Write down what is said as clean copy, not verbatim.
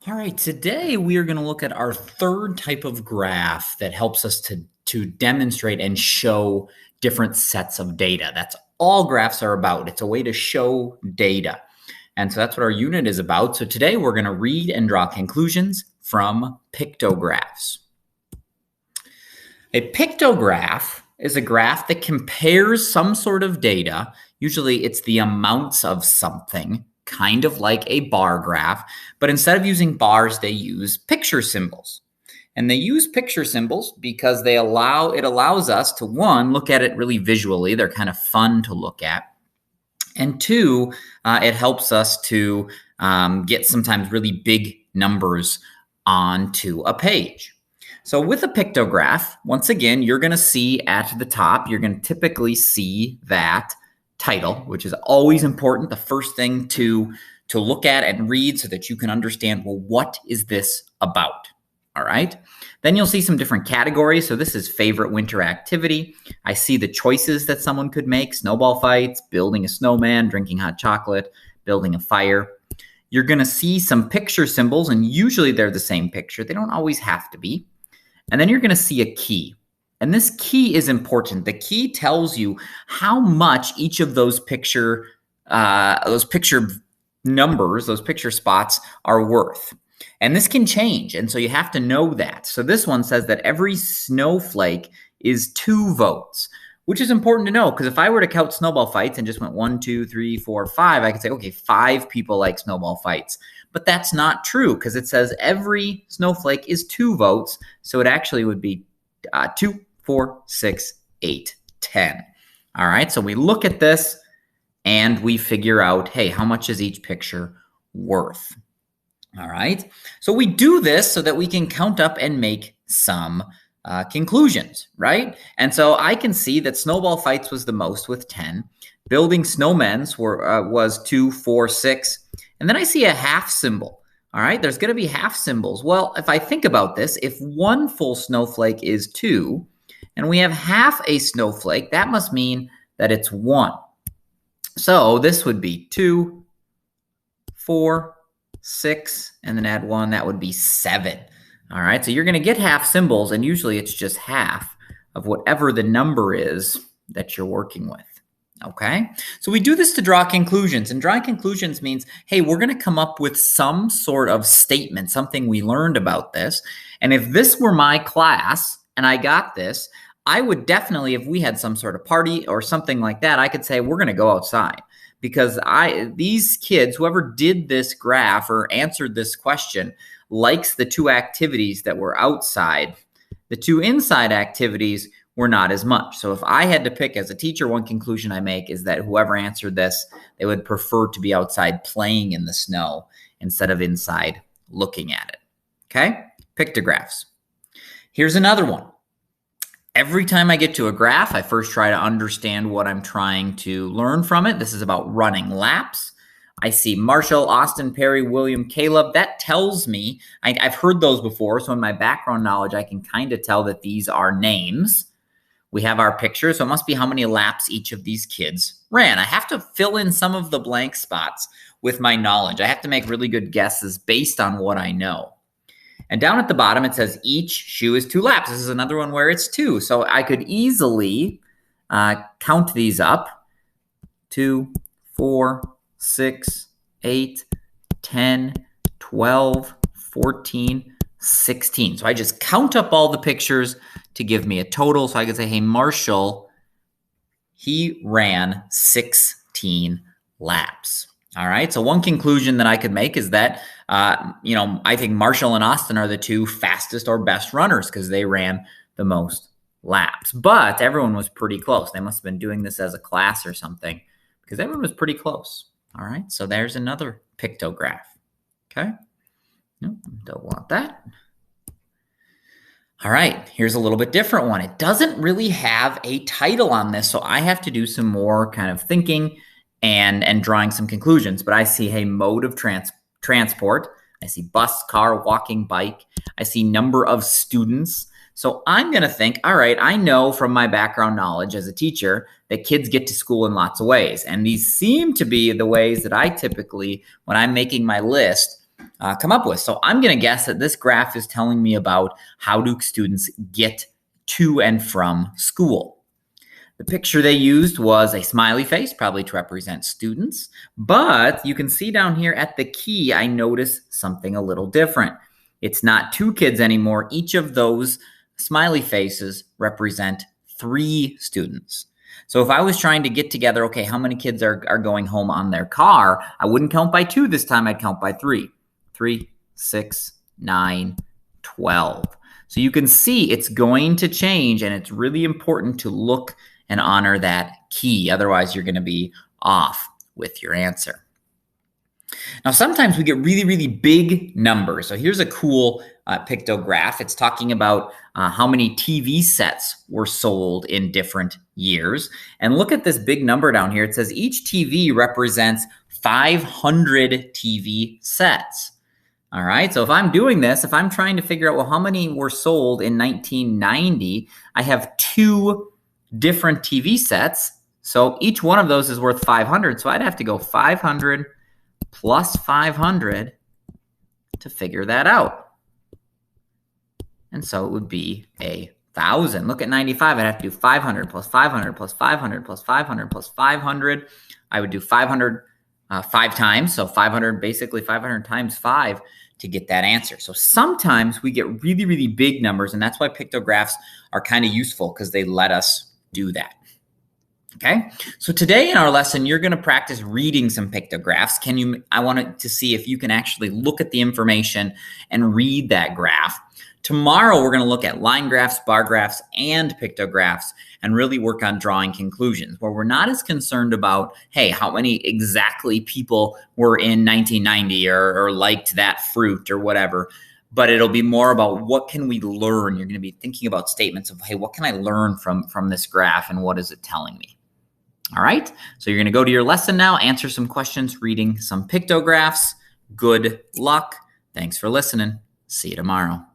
All right, today we are going to look at our third type of graph that helps us to demonstrate and show different sets of data. That's all graphs are about. It's a way to show data. And so that's what our unit is about. So today we're going to read and draw conclusions from pictographs. A pictograph is a graph that compares some sort of data. Usually it's the amounts of something, kind of like a bar graph, but instead of using bars, they use picture symbols. And they use picture symbols because it allows us to, one, look at it really visually. They're kind of fun to look at. And two, it helps us to get sometimes really big numbers onto a page. So with a pictograph, once again, you're going to see at the top, you're going to typically see that title, which is always important, the first thing to look at and read so that you can understand, well, what is this about? All right. Then you'll see some different categories. So this is favorite winter activity. I see the choices that someone could make: snowball fights, building a snowman, drinking hot chocolate, building a fire. You're going to see some picture symbols, and usually they're the same picture. They don't always have to be. And then you're going to see a key. And this key is important. The key tells you how much each of those picture numbers, those picture spots are worth. And this can change. And so you have to know that. So this one says that every snowflake is 2 votes, which is important to know, because if I were to count snowball fights and just went 1, 2, 3, 4, 5, I could say, okay, 5 people like snowball fights. But that's not true, because it says every snowflake is 2 votes. So it actually would be 2, 4, 6, 8, 10. All right, so we look at this and we figure out, hey, how much is each picture worth? All right, so we do this so that we can count up and make some conclusions, right? And so I can see that snowball fights was the most with 10. Building snowmen's was 2, 4, 6. And then I see a half symbol. All right, there's going to be half symbols. Well, if I think about this, if 1 full snowflake is 2, and we have half a snowflake, that must mean that it's 1. So this would be 2, 4, 6, and then add 1, that would be 7. All right, so you're going to get half symbols, and usually it's just half of whatever the number is that you're working with. Okay, so we do this to draw conclusions, and drawing conclusions means, hey, we're going to come up with some sort of statement, something we learned about this. And if this were my class and I got this, I would definitely, if we had some sort of party or something like that, I could say we're going to go outside, because these kids, whoever did this graph or answered this question, likes the 2 activities that were outside. The 2 inside activities were not as much. So if I had to pick as a teacher, one conclusion I make is that whoever answered this, they would prefer to be outside playing in the snow instead of inside looking at it. Okay, pictographs. Here's another one. Every time I get to a graph, I first try to understand what I'm trying to learn from it. This is about running laps. I see Marshall, Austin, Perry, William, Caleb. That tells me, I've heard those before, so in my background knowledge, I can kind of tell that these are names. We have our picture, so it must be how many laps each of these kids ran. I have to fill in some of the blank spots with my knowledge. I have to make really good guesses based on what I know. And down at the bottom, it says each shoe is 2 laps. This is another one where it's 2. So I could easily count these up. 2, 4, 6, 8, 10, 12, 14, 16. So I just count up all the pictures to give me a total. So I could say, hey, Marshall, he ran 16 laps. All right. So one conclusion that I could make is that, I think Marshall and Austin are the 2 fastest or best runners because they ran the most laps. But everyone was pretty close. They must have been doing this as a class or something, because everyone was pretty close. All right. So there's another pictograph. Okay. Nope, don't want that. All right, here's a little bit different one. It doesn't really have a title on this, so I have to do some more kind of thinking and drawing some conclusions. But I see, hey, mode of transport. I see bus, car, walking, bike. I see number of students. So I'm going to think, all right, I know from my background knowledge as a teacher that kids get to school in lots of ways. And these seem to be the ways that I typically, when I'm making my list, come up with. So I'm going to guess that this graph is telling me about how do students get to and from school. The picture they used was a smiley face, probably to represent students. But you can see down here at the key, I notice something a little different. It's not 2 kids anymore. Each of those smiley faces represent 3 students. So if I was trying to get together, okay, how many kids are going home on their car, I wouldn't count by 2 this time, I'd count by 3. 3, 6, 9, 12. So you can see it's going to change, and it's really important to look and honor that key. Otherwise, you're going to be off with your answer. Now, sometimes we get really, really big numbers. So here's a cool pictograph. It's talking about how many TV sets were sold in different years. And look at this big number down here. It says each TV represents 500 TV sets. All right, so if I'm doing this, if I'm trying to figure out, well, how many were sold in 1990, I have 2 different TV sets. So each one of those is worth 500. So I'd have to go 500 plus 500 to figure that out. And so it would be 1,000. Look at 95. I'd have to do 500 plus 500 plus 500 plus 500 plus 500. I would do 500 5 times. So 500, basically 500 times 5 to get that answer. So sometimes we get really, really big numbers, and that's why pictographs are kind of useful, because they let us do that. Okay, so today in our lesson, you're going to practice reading some pictographs. I wanted to see if you can actually look at the information and read that graph. Tomorrow, we're going to look at line graphs, bar graphs, and pictographs, and really work on drawing conclusions, where we're not as concerned about, hey, how many exactly people were in 1990 or liked that fruit or whatever, but it'll be more about what can we learn. You're going to be thinking about statements of, hey, what can I learn from this graph, and what is it telling me? All right, so you're going to go to your lesson now, answer some questions, reading some pictographs. Good luck. Thanks for listening. See you tomorrow.